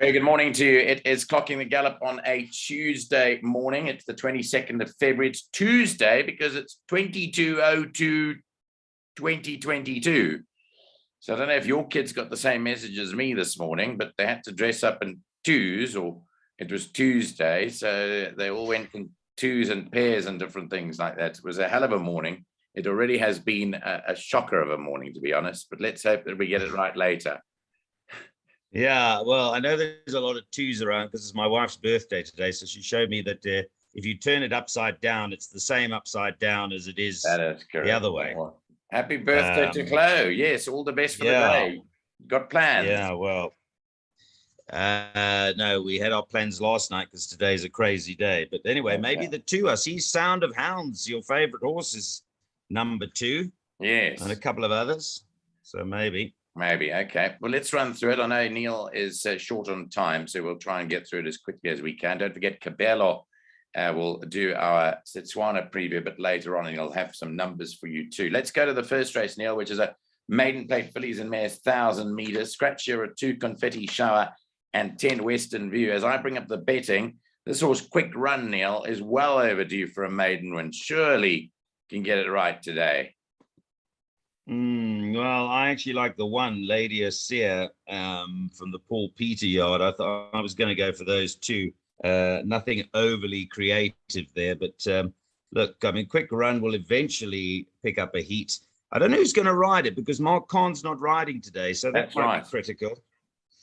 Very good morning to you. It is Clocking the Gallop on a Tuesday morning. It's the 22nd of February. It's Tuesday because it's 22/02/2022. So I don't know if your kids got the same message as me this morning, but they had to dress up in twos, or it was Tuesday. So they all went in twos and pairs and different things like that. It was a hell of a morning. It already has been a shocker of a morning, to be honest, but let's hope that we get it right later. Yeah, well, I know there's a lot of twos around because it's my wife's birthday today. So she showed me that if you turn it upside down, it's the same upside down as it is the other way. Well, happy birthday to Chloe. Yes, all the best for the day. Got plans? Yeah, well, no, we had our plans last night because today's a crazy day. But anyway, maybe the two. I see Sound of Hounds, your favorite horse, is number 2. Yes. And a couple of others. So maybe. Maybe. Okay. Well, let's run through it. I know Neil is short on time, so we'll try and get through it as quickly as we can. Don't forget, Cabello will do our Setswana preview a bit later on, and he'll have some numbers for you too. Let's go to the first race, Neil, which is a maiden plate fillies and mares, 1,000 meters. Scratch here at 2 Confetti Shower and 10 Western View. As I bring up the betting, this horse Quick Run, Neil, is well overdue for a maiden win. Surely can get it right today. Well, I actually like the one, Lady Osea, from the Paul Peter yard. I thought I was going to go for those two. Nothing overly creative there, but look, I mean, Quick Run will eventually pick up a heat. I don't know who's going to ride it because Mark Kahn's not riding today, so that might be critical.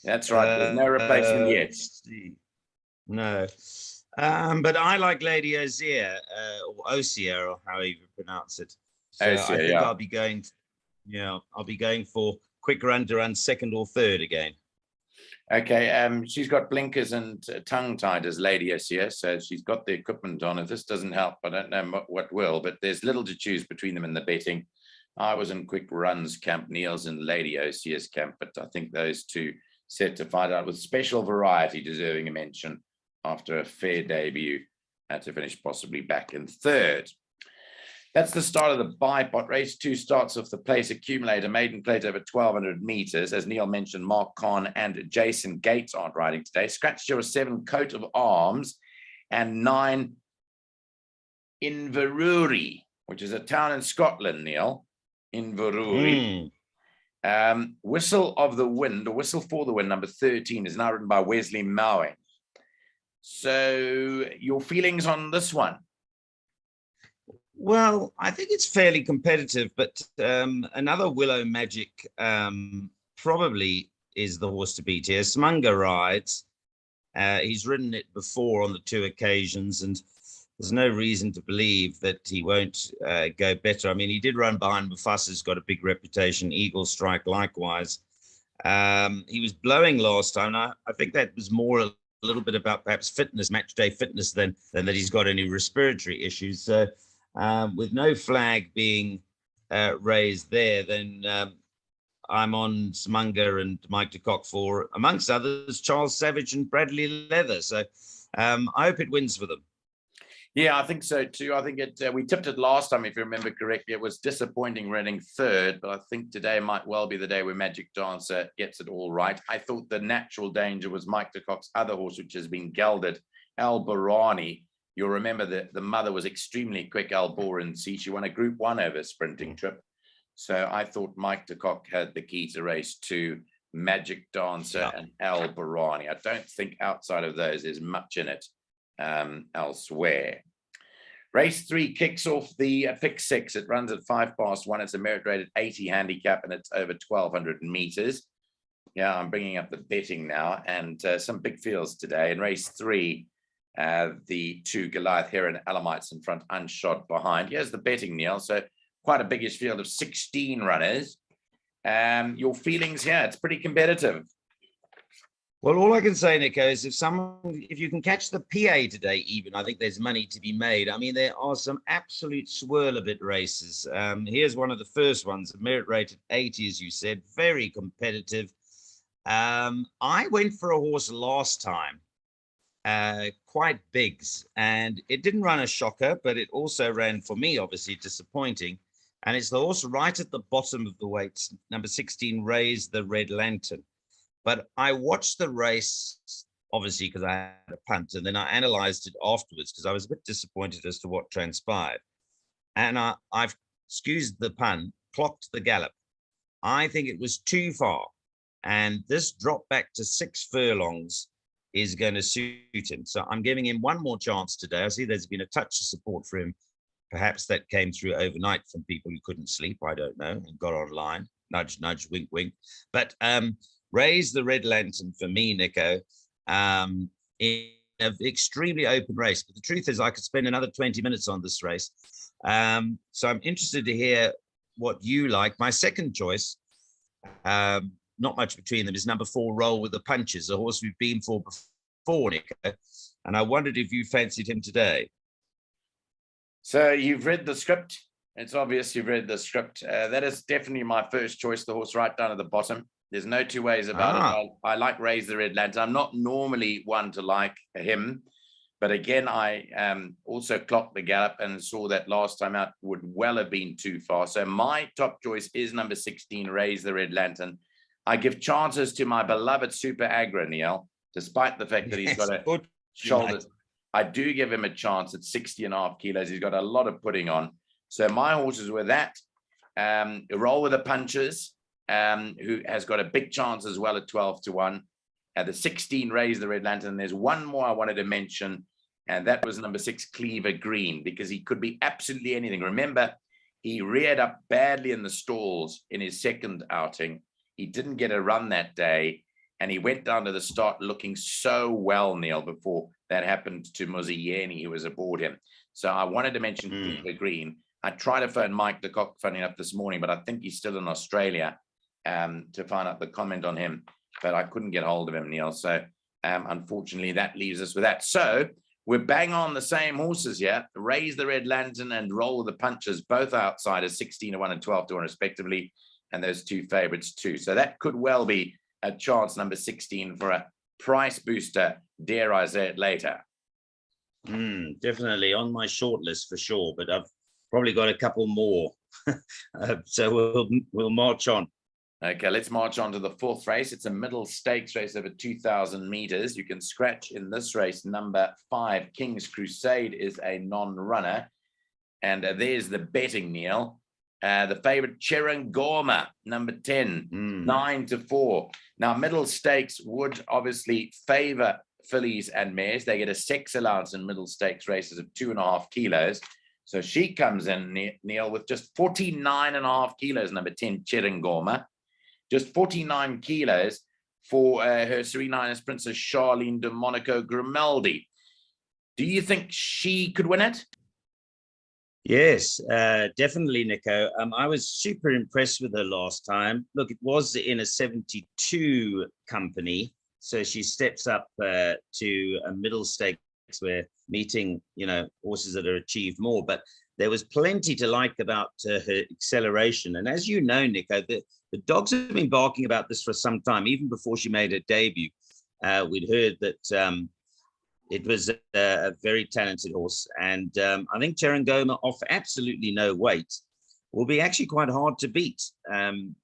That's right. There's no replacement yet. No. But I like Lady Osea, or Osea, or however you pronounce it. So Osea, I think I'll be going. I'll be going for Quick Run to run second or third again. Okay, she's got blinkers and tongue tied as Lady Osea, so she's got the equipment on. If this doesn't help, I don't know what will, but there's little to choose between them in the betting. I was in Quick Run's camp, Neil's in Lady Osea's camp, but I think those two set to fight out with special variety, deserving a mention after a fair debut to finish possibly back in third. That's the start of the bipot race. 2 starts off the place accumulator, maiden plate over 1,200 meters. As Neil mentioned, Mark Kahn and Jason Gates aren't riding today. Scratch your 7 Coat of Arms and 9 Inverurie, which is a town in Scotland, Neil. Inverurie. Whistle of the Wind, or Whistle for the Wind, number 13, is now written by Wesley Mowing. So your feelings on this one? Well, I think it's fairly competitive, but another Willow Magic probably is the horse to beat here. Smunga rides. He's ridden it before on the 2 occasions, and there's no reason to believe that he won't go better. I mean, he did run behind Mufasa's got a big reputation. Eagle Strike likewise. He was blowing last time. I think that was more a little bit about perhaps fitness, match day fitness, than that he's got any respiratory issues. So with no flag being raised there, then I'm on Smunga and Mike de Kock for, amongst others, Charles Savage and Bradley Leather. So I hope it wins for them. Yeah, I think so too. I think we tipped it last time, if you remember correctly. It was disappointing running third, but I think today might well be the day where Magic Dancer gets it all right. I thought the natural danger was Mike de Kock's other horse, which has been gelded, Al Barani. You'll remember that the mother was extremely quick, Alboran C. She won a Group 1 over sprinting trip. So I thought Mike de Kock had the key to race 2, Magic Dancer and Al Barani. I don't think outside of those there's much in it elsewhere. Race 3 kicks off the pick 6. It runs at 1:05. It's a merit rated 80 handicap, and it's over 1,200 meters. Yeah, I'm bringing up the betting now, and some big fields today. In race 3, the 2 Goliath Heron Alamites in front, unshod behind. Here's the betting, Neil. So quite a biggish field of 16 runners. Your feelings here? It's pretty competitive. Well, all I can say, Nico, is if you can catch the PA today, even, I think there's money to be made. I mean, there are some absolute swirl of it races. Here's one of the first ones, a merit rated 80, as you said, very competitive. I went for a horse last time, quite bigs, and it didn't run a shocker, but it also ran, for me, obviously disappointing. And it's the horse right at the bottom of the weights, number 16, Raise the Red Lantern. But I watched the race, obviously, because I had a punt, and then I analysed it afterwards because I was a bit disappointed as to what transpired. And I've excused the pun, clocked the gallop. I think it was too far. And this drop back to 6 furlongs is going to suit him. So I'm giving him one more chance today. I see there's been a touch of support for him. Perhaps that came through overnight from people who couldn't sleep. I don't know, and got online. Nudge, nudge, wink, wink. But raise the red lantern for me, Nico, in an extremely open race. But the truth is I could spend another 20 minutes on this race. So I'm interested to hear what you like. My second choice, not much between them, is number 4, Roll with the Punches, a horse we've been for before, Nico. And I wondered if you fancied him today. So you've read the script. It's obvious you've read the script. That is definitely my first choice, the horse right down at the bottom. There's no two ways about it. I like Raise the Red Lantern. I'm not normally one to like him, but again, I also clocked the gallop and saw that last time out would well have been too far. So my top choice is number 16, Raise the Red Lantern. I give chances to my beloved Super Agra, Neil, despite the fact that he's got a shoulder. I do give him a chance at 60.5 kilos. He's got a lot of putting on. So my horses were that. Roll with the Punches, who has got a big chance as well at 12-1. The 16, Raise the Red Lantern. There's one more I wanted to mention, and that was number 6, Cleaver Green, because he could be absolutely anything. Remember, he reared up badly in the stalls in his second outing. He didn't get a run that day, and he went down to the start looking so well, Neil, before that happened to Muzieni, who was aboard him. So I wanted to mention Cleaver Green. I tried to phone Mike de Kock, funny enough, this morning, but I think he's still in Australia to find out the comment on him, but I couldn't get hold of him, Neil. So unfortunately, that leaves us with that. So we're bang on the same horses here. Raise the Red Lantern and Roll with the Punches, both outsiders, 16-1 and 12-1 respectively, and those two favorites too. So that could well be a chance, number 16, for a price booster, dare I say it, later. Definitely on my short list for sure, but I've probably got a couple more. So we'll march on. Okay, let's march on to the 4th race. It's a middle stakes race over 2,000 meters. You can scratch in this race. Number 5, King's Crusade, is a non-runner. And there's the betting, Neil. The favorite, Cherangorma, number 10, 9-4. Now, middle stakes would obviously favor fillies and mares. They get a sex allowance in middle stakes races of 2.5 kilos. So she comes in, Neil, with just 49.5 kilos, number 10, Cherangorma. Just 49 kilos for her Serene Highness Princess Charlene de Monaco Grimaldi. Do you think she could win it? Yes, definitely, Nico. I was super impressed with her last time. Look, it was in a 72 company, so she steps up to a middle stakes where meeting, horses that are achieved more. But there was plenty to like about her acceleration. And as you know, Nico, the dogs have been barking about this for some time, even before she made her debut. We'd heard that it was a very talented horse. And I think Cherangorma, off absolutely no weight, will be actually quite hard to beat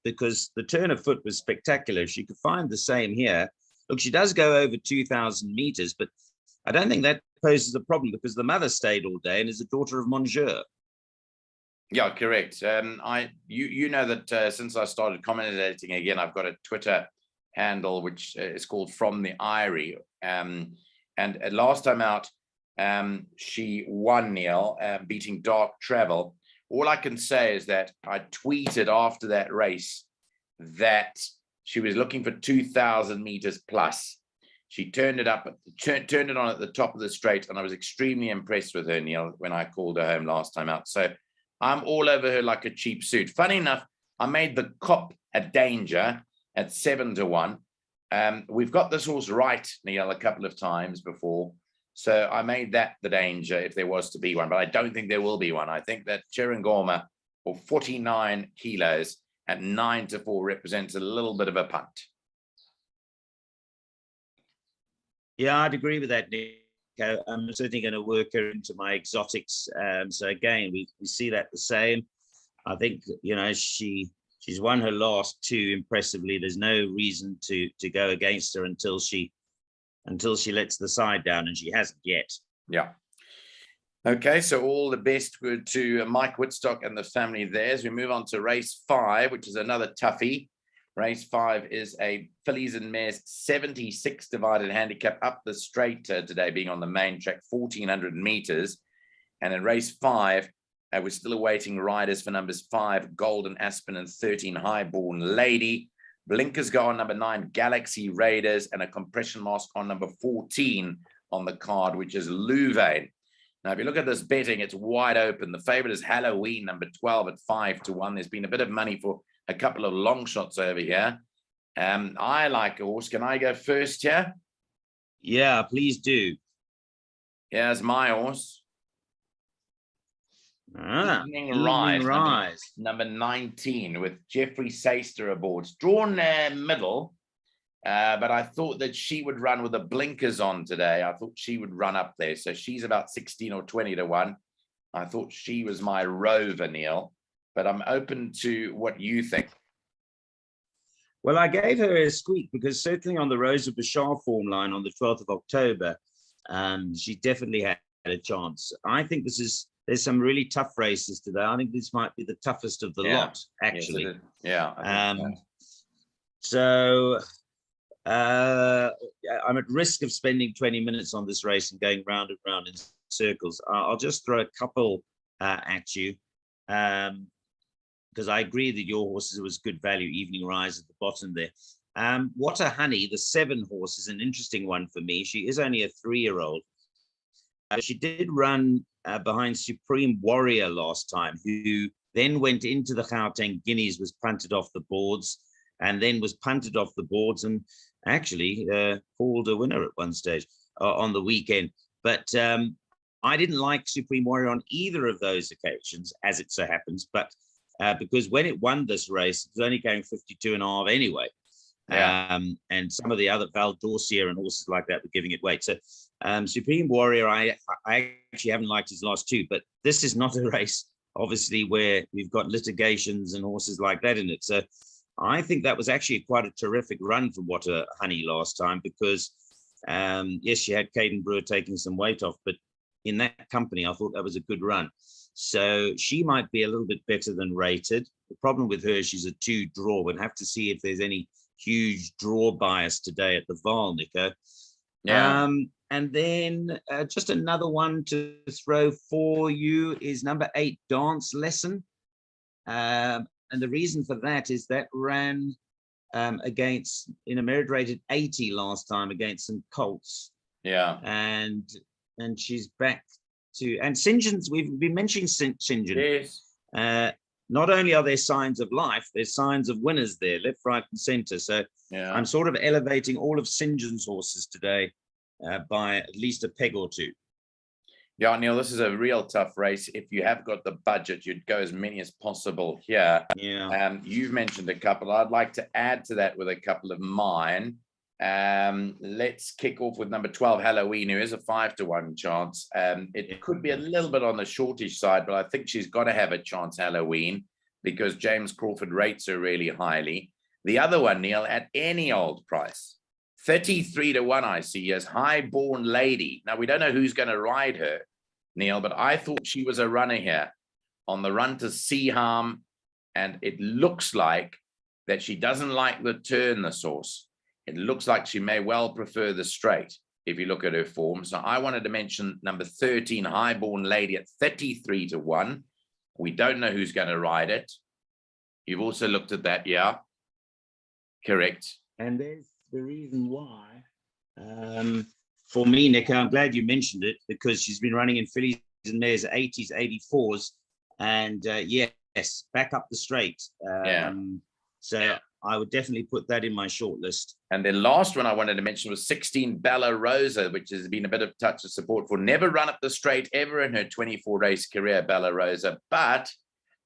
because the turn of foot was spectacular. She could find the same here. Look, she does go over 2,000 meters, but I don't think that poses a problem because the mother stayed all day and is a daughter of Monsieur. Yeah, correct. You know that since I started commentating again, I've got a Twitter handle which is called From the Eyrie. And last time out, she won, Neil, beating Dark Travel. All I can say is that I tweeted after that race that she was looking for 2,000 meters plus. She turned it up, turned it on at the top of the straight, and I was extremely impressed with her, Neil, when I called her home last time out. So I'm all over her like a cheap suit. Funny enough, I made the Cop a danger at 7-1. We've got this horse right, Neil, a couple of times before. So I made that the danger if there was to be one, but I don't think there will be one. I think that Cherangorma, for 49 kilos at 9-4, represents a little bit of a punt. Yeah, I'd agree with that, Nico. I'm certainly going to work her into my exotics. So again, we see that the same. I think, she She's won her last two impressively. There's no reason to go against her until she lets the side down, and she hasn't yet. Yeah. Okay, so all the best to Mike Woodstock and the family there. As we move on to race 5, which is another toughie. Race 5 is a fillies and mares 76 divided handicap up the straight today, being on the main track, 1400 meters. And in race 5, we're still awaiting riders for numbers 5, Golden Aspen, and 13, Highborn Lady. Blinkers go on number 9, Galaxy Raiders, and a compression mask on number 14 on the card, which is Louvain. Now, if you look at this betting, it's wide open. The favorite is Halloween, number 12 at 5-1. There's been a bit of money for a couple of long shots over here. I like a horse. Can I go first here? Yeah, please do. Here's my horse. Evening Rise. Number 19 with Jeffrey Saister aboard. It's drawn middle. But I thought that she would run with the blinkers on today. I thought she would run up there. So she's about 16 or 20-1. I thought she was my rover, Neil. But I'm open to what you think. Well, I gave her a squeak because certainly on the Rosa Bashar form line on the 12th of October, she definitely had a chance. I think there's some really tough races today. I think this might be the toughest of the lot, actually. Yes, so I'm at risk of spending 20 minutes on this race and going round and round in circles. I'll just throw a couple at you, because I agree that your horses was good value. Evening Rise at the bottom there. What a Honey, the 7 horse, is an interesting one for me. She is only a 3-year-old. She did run behind Supreme Warrior last time, who then went into the Gauteng Guineas, was punted off the boards, and then was punted off the boards and actually called a winner at one stage on the weekend. But I didn't like Supreme Warrior on either of those occasions, as it so happens, but because when it won this race, it was only going 52.5 anyway. And some of the other Val d'Orsier and horses like that were giving it weight. So Supreme Warrior, I actually haven't liked his last 2, but this is not a race, obviously, where we've got litigations and horses like that in it. So I think that was actually quite a terrific run from What a Honey last time, because yes, she had Caden Brewer taking some weight off, but in that company, I thought that was a good run. So she might be a little bit better than rated. The problem with her, she's a 2 draw. We'll have to see if there's any huge draw bias today at the Vaal, Nico. And then just another one to throw for you is number 8, Dance Lesson. And the reason for that is that ran against, in a merit rated 80 last time against some Colts. Yeah. And she's back to, and St. John's, we've been mentioning St. John. Yes. Not only are there signs of life, there's signs of winners there, left, right, and center. So I'm sort of elevating all of St. John's horses today by at least a peg or 2. Yeah, Neil, this is a real tough race. If you have got the budget, you'd go as many as possible here. Yeah. You've mentioned a couple. I'd like to add to that with a couple of mine. Let's kick off with number 12, Halloween, who is a 5-1 chance. It could be a little bit on the shortish side, but I think she's got to have a chance, Halloween, because James Crawford rates her really highly. The other one, Neil, at any old price, 33-1, I see, as Highborn Lady. Now, we don't know who's going to ride her, Neil, but I thought she was a runner here on the run to Seaham, and it looks like that she doesn't like the turn, the source. It looks like she may well prefer the straight if you look at her form. So I wanted to mention number 13, Highborn Lady, at 33-1. We don't know who's going to ride it. You've also looked at that, yeah? Correct. And there's the reason why. For me, Nick, I'm glad you mentioned it, because she's been running in fillies and mares 80s, 84s, and yes, back up the straight. So I would definitely put that in my short list. And the last one I wanted to mention was 16, Bella Rosa, which has been a bit of touch of support for. Never run up the straight ever in her 24-race career, Bella Rosa. But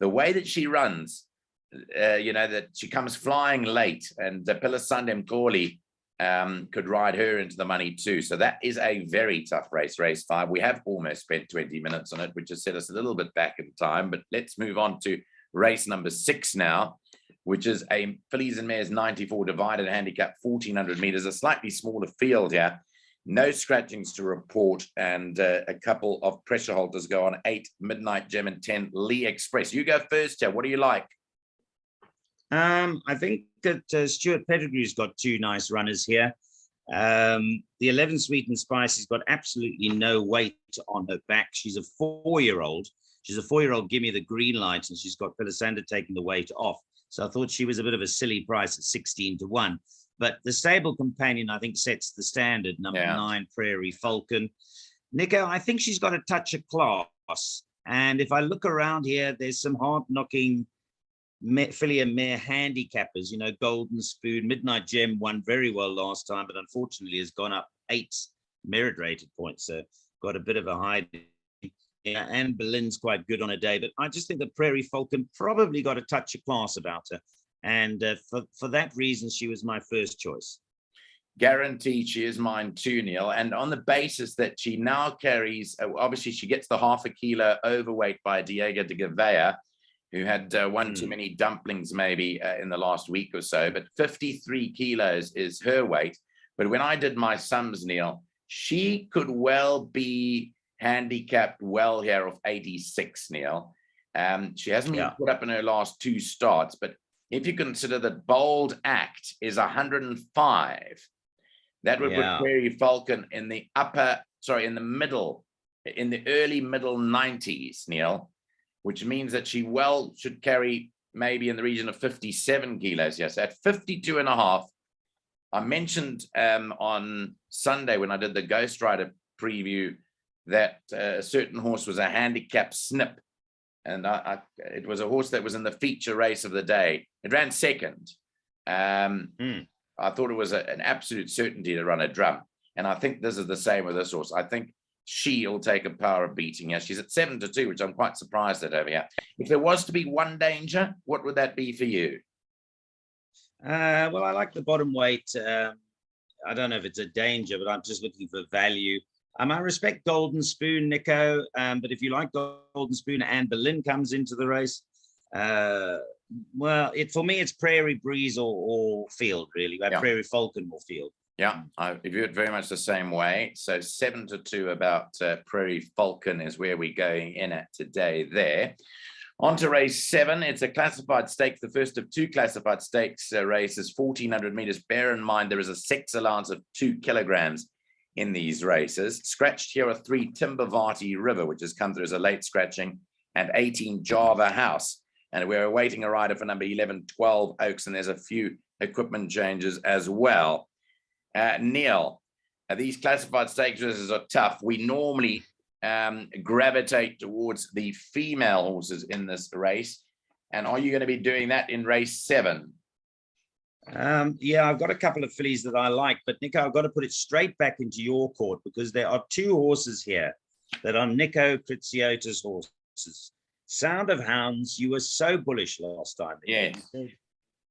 the way that she runs, that she comes flying late, and Pilasandem Mkoli could ride her into the money too. So that is a very tough race, race 5. We have almost spent 20 minutes on it, which has set us a little bit back in time. But let's move on to race number 6 now, which is a fillies and mares 94 divided handicap, 1400 meters, a slightly smaller field here. No scratchings to report, and a couple of pressure halters go on 8 Midnight Gem and 10 Lee Express. You go first here. What do you like? I think that Stuart Pettigrew's got two nice runners here. The 11 Sweet and Spicy's got absolutely no weight on her back. She's a 4-year-old. She's a 4-year-old. Give me the green light, and she's got Pilisander taking the weight off. So I thought she was a bit of a silly price at 16-1. But the stable companion, I think, sets the standard. Number 9, Prairie Falcon. Nico, I think she's got a touch of class. And if I look around here, there's some hard-knocking filly and mare handicappers. You know, Golden Spoon, Midnight Gem won very well last time, but unfortunately has gone up 8 merit-rated points. So got a bit of a hide. Yeah, Anne Boleyn's quite good on a day, but I just think that Prairie Falcon probably got a touch of class about her. And for that reason, she was my first choice. Guaranteed she is mine too, Neil. And on the basis that she now carries, obviously she gets the half a kilo overweight by Diego de Gavea, who had one too many dumplings maybe in the last week or so, but 53 kilos is her weight. But when I did my sums, Neil, she could well be handicapped well here of 86, Neil. She hasn't been put up in her last 2 starts, but if you consider that Bold Act is 105, that would put Prairie Falcon in the in the early middle 90s, Neil, which means that she well should carry maybe in the region of 57 kilos. Yes, at 52.5. I mentioned on Sunday when I did the Ghost Rider preview that a certain horse was a handicap snip. And it was a horse that was in the feature race of the day. It ran second. I thought it was an absolute certainty to run a drum. And I think this is the same with this horse. I think she'll take a power beating. Yeah, she's at 7-2, which I'm quite surprised at over here. If there was to be one danger, what would that be for you? Well, I like the bottom weight. I don't know if it's a danger, but I'm just looking for value. I respect Golden Spoon, Nico, but if you like Golden Spoon, Anne Boleyn comes into the race. Well, for me, it's Prairie Breeze or Field, really. Prairie Falcon or Field. Yeah, I view it very much the same way. So 7-2 about Prairie Falcon is where we're going in at today there. On to race 7. It's a classified stakes, the first of 2 classified stakes races, 1,400 meters. Bear in mind, there is a sex allowance of 2 kilograms in these races. Scratched here are 3 Timbavati River, which has come through as a late scratching, and 18 Java House. And we're awaiting a rider for number 11, 12 Oaks, and there's a few equipment changes as well. Neil, these classified stakes races are tough. We normally gravitate towards the female horses in this race. And are you going to be doing that in race 7? Yeah, I've got a couple of fillies that I like, but Nico, I've got to put it straight back into your court because there are 2 horses here that are Nico Crizziota's horses. Sound of Hounds, you were so bullish last time. Yes.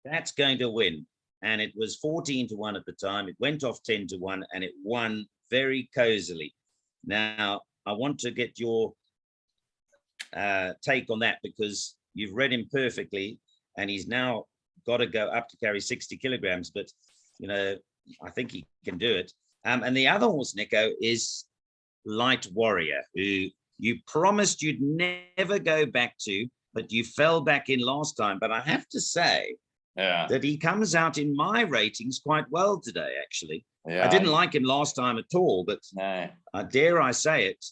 That's going to win. And it was 14-1 at the time. It went off 10-1 and it won very cozily. Now, I want to get your take on that because you've read him perfectly and he's now got to go up to carry 60 kilograms. But, you know, I think he can do it. And the other horse, Nico, is Light Warrior, who you promised you'd never go back to, but you fell back in last time. But I have to say that he comes out in my ratings quite well today, actually. I didn't like him last time at all, but dare I say it,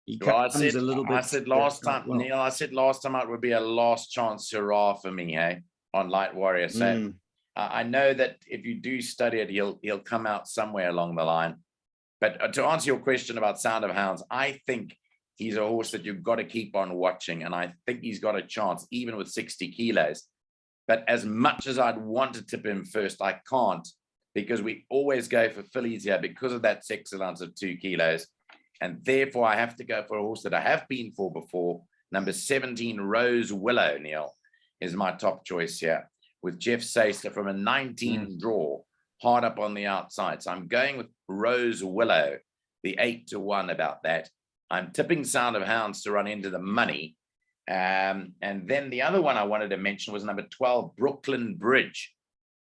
he comes a little bit... I said last time, Neil, I said last time it would be a last chance hurrah for me, hey, on Light Warrior. So I know that if you do study it, he'll come out somewhere along the line. But to answer your question about Sound of Hounds, I think he's a horse that you've got to keep on watching. And I think he's got a chance, even with 60 kilos. But as much as I'd want to tip him first, I can't because we always go for fillies here because of that sex allowance of 2 kilos. And therefore, I have to go for a horse that I have been for before. Number 17, Rose Willow, Neil, is my top choice here with Jeff Saster from a 19 draw. Hard up on the outside. So I'm going with Rose Willow, the 8-1 about that. I'm tipping Sound of Hounds to run into the money. And then the other one I wanted to mention was number 12, Brooklyn Bridge,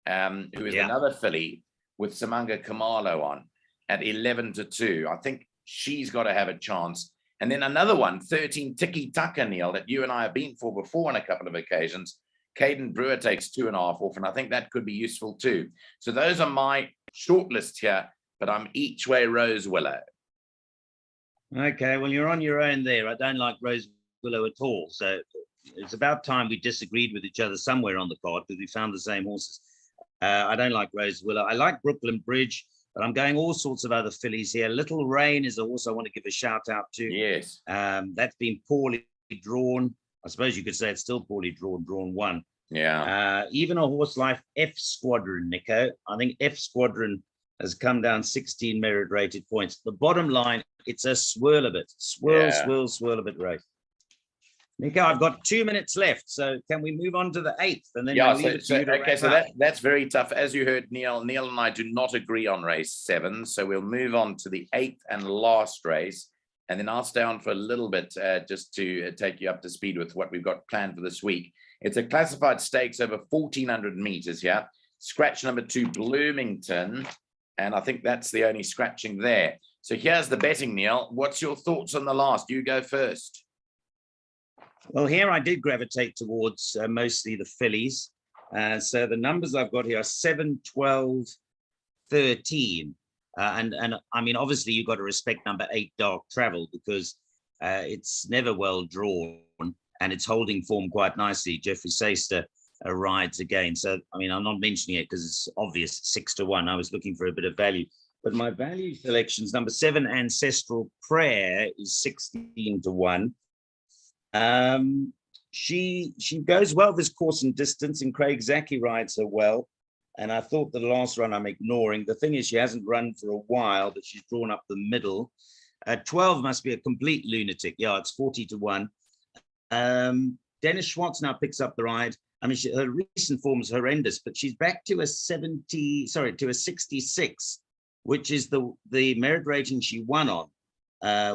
who is another filly with Samanga Kamalo on at 11-2. I think she's got to have a chance. And then another one, 13, Tiki Taka, Neil, that you and I have been for before on a couple of occasions. Caden Brewer takes 2.5 off, and I think that could be useful too. So those are my shortlist here, but I'm each way Rose Willow. Okay, well, you're on your own there. I don't like Rose Willow at all. So it's about time we disagreed with each other somewhere on the card because we found the same horses. I don't like Rose Willow. I like Brooklyn Bridge, but I'm going all sorts of other fillies here. Little Rain is a horse I want to give a shout out to. Yes. That's been poorly drawn. I suppose you could say it's still poorly drawn 1. Yeah. Even a horse like F Squadron, Nico. I think F Squadron has come down 16 merit rated points. The bottom line, it's a swirl of it. Swirl of it race. Nico, I've got 2 minutes left. So can we move on to the 8th? And then that's very tough. As you heard, Neil and I do not agree on race 7. So we'll move on to the 8th and last race. And then I'll stay on for a little bit just to take you up to speed with what we've got planned for this week. It's a classified stakes over 1,400 meters here. Scratch number 2, Bloomington. And I think that's the only scratching there. So here's the betting, Neil. What's your thoughts on the last? You go first. Well, here I did gravitate towards mostly the fillies. So the numbers I've got here are 7, 12, 13. And I mean, obviously, you've got to respect number 8, Dark Travel, because it's never well drawn and it's holding form quite nicely. Jeffrey Saister rides again. So, I mean, I'm not mentioning it because it's obvious, 6-1. I was looking for a bit of value. But my value selections, number 7, Ancestral Prayer, is 16-1. She goes well this course and distance, and Craig Zaki rides her well. And I thought the last run I'm ignoring. The thing is, she hasn't run for a while, but she's drawn up the middle. 12 must be a complete lunatic. Yeah, it's 40-1. Dennis Schwartz now picks up the ride. I mean, her recent form is horrendous, but she's back to a 66, which is the merit rating she won on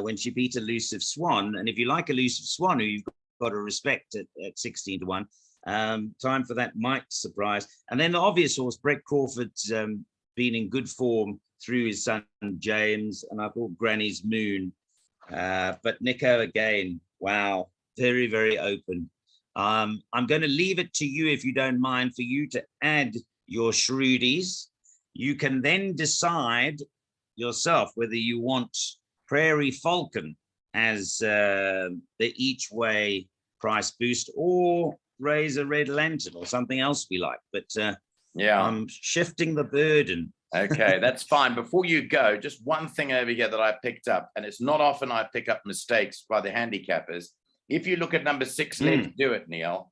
when she beat Elusive Swan. And if you like Elusive Swan, who you've got to respect at 16-1, time for that might surprise. And then the obvious horse, Brett Crawford's been in good form through his son James, and I thought Granny's Moon. But Nico again, wow, very, very open. I'm going to leave it to you, if you don't mind, for you to add your shrewdies. You can then decide yourself whether you want Prairie Falcon as the each way price boost, or raise a Red Lantern or something else we like. But yeah, I'm shifting the burden. Okay, that's fine. Before you go, just one thing over here that I picked up, and it's not often I pick up mistakes by the handicappers. If you look at number 6, Let's Do It, Neil,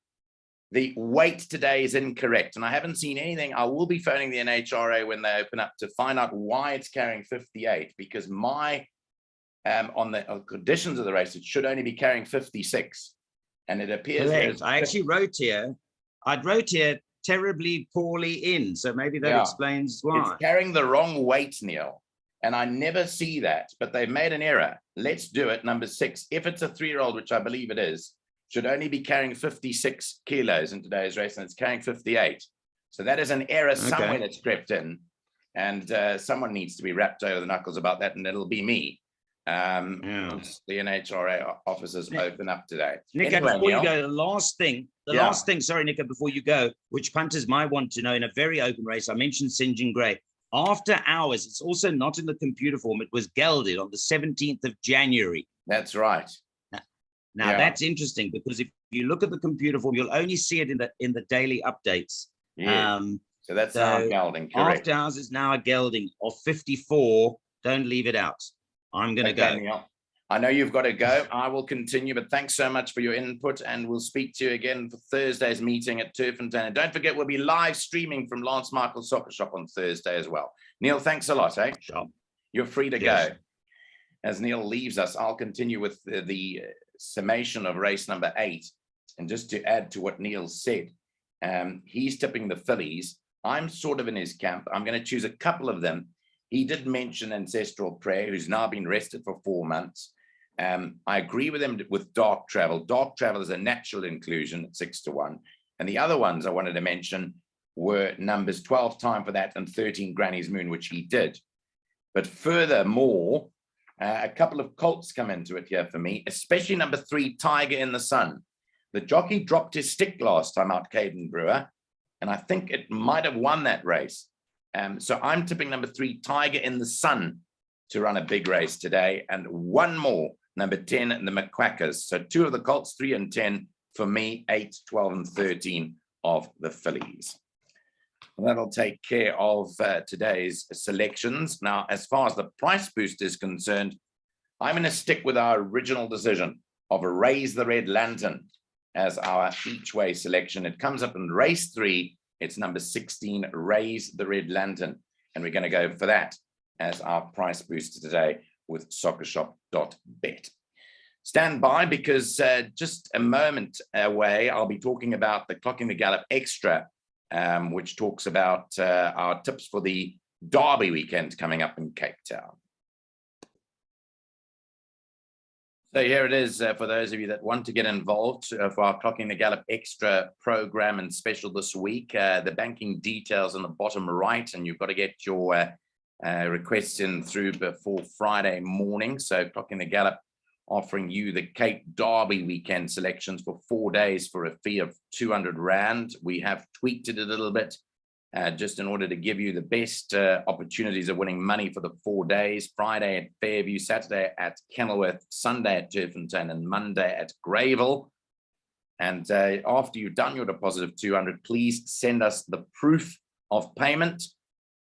the weight today is incorrect. And I haven't seen anything. I will be phoning the NHRA when they open up to find out why it's carrying 58, because my, on the conditions of the race, it should only be carrying 56. And it appears... I actually wrote here, terribly poorly in. So maybe that explains why. It's carrying the wrong weight, Neil. And I never see that, but they've made an error. Let's Do It, number 6. If it's a 3-year-old, which I believe it is, should only be carrying 56 kilos in today's race, and it's carrying 58. So that is an error somewhere that's crept in. And someone needs to be wrapped over the knuckles about that, and it'll be me. The NHRA offices open up today. Nico, anyway, before you go, the last thing, sorry, Nico, before you go, which punters might want to know in a very open race, I mentioned St. John Gray. After hours, it's also not in the computer form. It was gelded on the 17th of January. That's right. Now that's interesting, because if you look at the computer form, you'll only see it in the daily updates. Yeah. So that's now gelding, correct. After hours is now a gelding of 54. Don't leave it out. I'm going to go. Neil. I know you've got to go. I will continue, but thanks so much for your input, and we'll speak to you again for Thursday's meeting at Turffontein. And don't forget, we'll be live streaming from Lance Michael's SoccerShop on Thursday as well. Neil, thanks a lot, eh? Sure. You're free to go. As Neil leaves us, I'll continue with the summation of race number 8. And just to add to what Neil said, he's tipping the fillies. I'm sort of in his camp. I'm going to choose a couple of them. He did mention Ancestral Prayer, who's now been rested for 4 months. I agree with him with Dark Travel. Dark Travel is a natural inclusion at 6-1. And the other ones I wanted to mention were numbers 12 Time for That and 13 Granny's Moon, which he did. But furthermore, a couple of colts come into it here for me, especially number 3, Tiger in the Sun. The jockey dropped his stick last time out, Caden Brewer, and I think it might have won that race. So I'm tipping number 3, Tiger in the Sun, to run a big race today, and one more, number 10, the McQuackers. So 2 of the colts, 3 and 10 for me, 8, 12, and 13 of the fillies. That'll take care of today's selections. Now, as far as the price boost is concerned, I'm going to stick with our original decision of Raise the Red Lantern as our each way selection. It comes up in race 3. It's number 16, Raise the Red Lantern. And we're going to go for that as our price boost today with SoccerShop.bet. Stand by, because just a moment away, I'll be talking about the Clocking the Gallop Extra, which talks about our tips for the Derby weekend coming up in Cape Town. So here it is for those of you that want to get involved for our Clocking the Gallop Extra program and special this week. The banking details on the bottom right, and you've got to get your requests in through before Friday morning. So Clocking the Gallop offering you the Cape Derby weekend selections for 4 days for a fee of 200 Rand. We have tweaked it a little bit just in order to give you the best opportunities of winning money for the 4 days. Friday at Fairview, Saturday at Kenilworth, Sunday at Turfington, and Monday at Greyville. And after you've done your deposit of 200, please send us the proof of payment,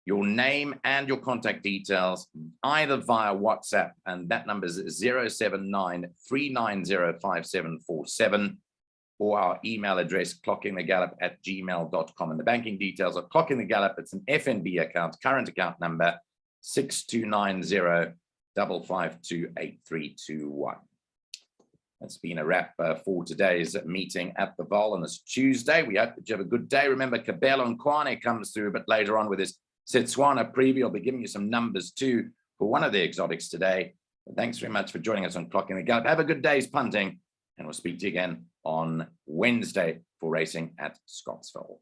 your name and your contact details, either via WhatsApp, and that number is 079-390-5747, or our email address, clockingthegallop@gmail.com. And the banking details are Clocking the Gallop. It's an FNB account, current account number 6290-552-8321. That's been a wrap for today's meeting at the Vaal on this Tuesday. We hope that you have a good day. Remember, Cabell Nkwane comes through a bit later on with his Setswana preview. I'll be giving you some numbers too for one of the exotics today. But thanks very much for joining us on Clocking the Gallop. Have a good day's punting, and we'll speak to you again on Wednesday for racing at Scottsville.